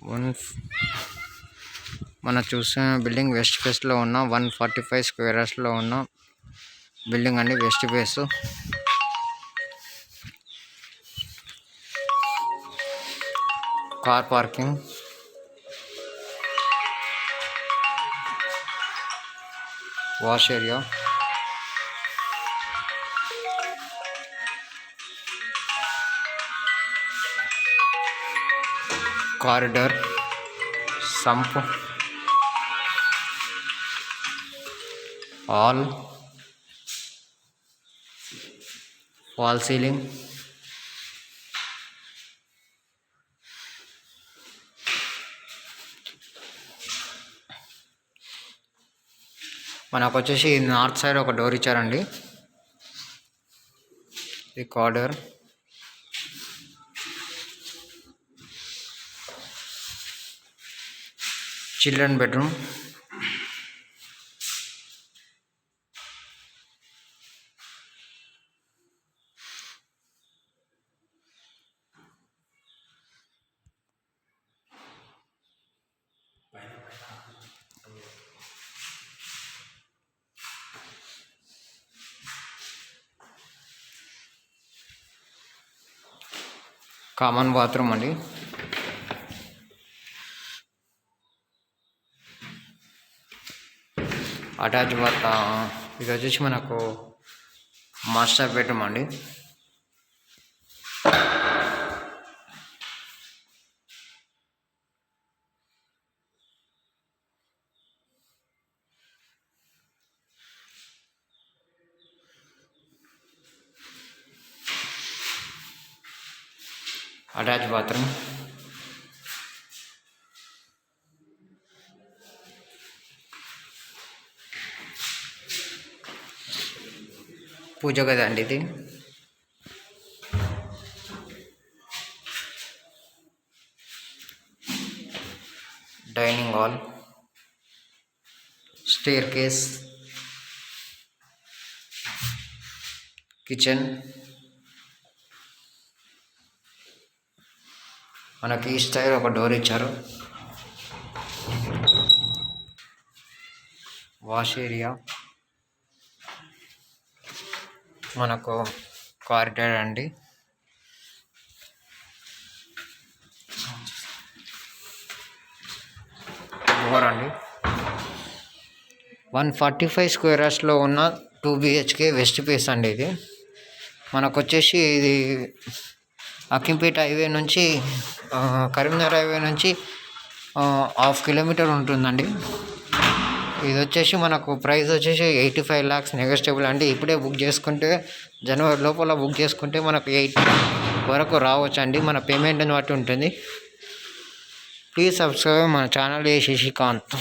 One మనం చూసిన building west ఫేస్లో ఉన్న 145 స్క్వేర్ యార్డ్స్లో ఉన్న బిల్డింగ్ అండి. West face car parking, wash area, corridor, sump, hall, wall ceiling, మనకు వచ్చేసి నార్త్ సైడ్ ఒక డోర్ ఇచ్చారండి. ఈ corridor, children bedroom, common bathroom అండి. అటాచ్ ఇది వచ్చేసి మనకు మాస్టర్ బెడ్రూమ్ అండి. అటాచ్ బాత్రూమ్, పూజ గది అండి. ఇది dining hall, staircase, kitchen, మనకి ఈ స్టైల్ ఒక డోర్ ఇచ్చారు. వాష్ ఏరియా, మనకు కారిడార్ అండి. డోర్ అండి. 145 స్క్వేర్ యార్డ్స్లో ఉన్న 2 BHK వెస్ట్ ఫేస్ అండి. ఇది మనకు వచ్చేసి ఇది అక్కింపేట హైవే నుంచి కరీంనగర్ హైవే నుంచి 1/2 కిలోమీటర్ ఉంటుందండి. ఇది వచ్చేసి మనకు ప్రైస్ వచ్చేసి 85 lakhs నెగోషియబుల్ అండి. ఇప్పుడే బుక్ చేసుకుంటే జనవరి లోపల బుక్ చేసుకుంటే మనకు 8 వరకు రావచ్చు అండి. మన పేమెంట్ని బట్టి ఉంటుంది. ప్లీజ్ సబ్స్క్రైబ్ మన ఛానల్ శశికాంత్.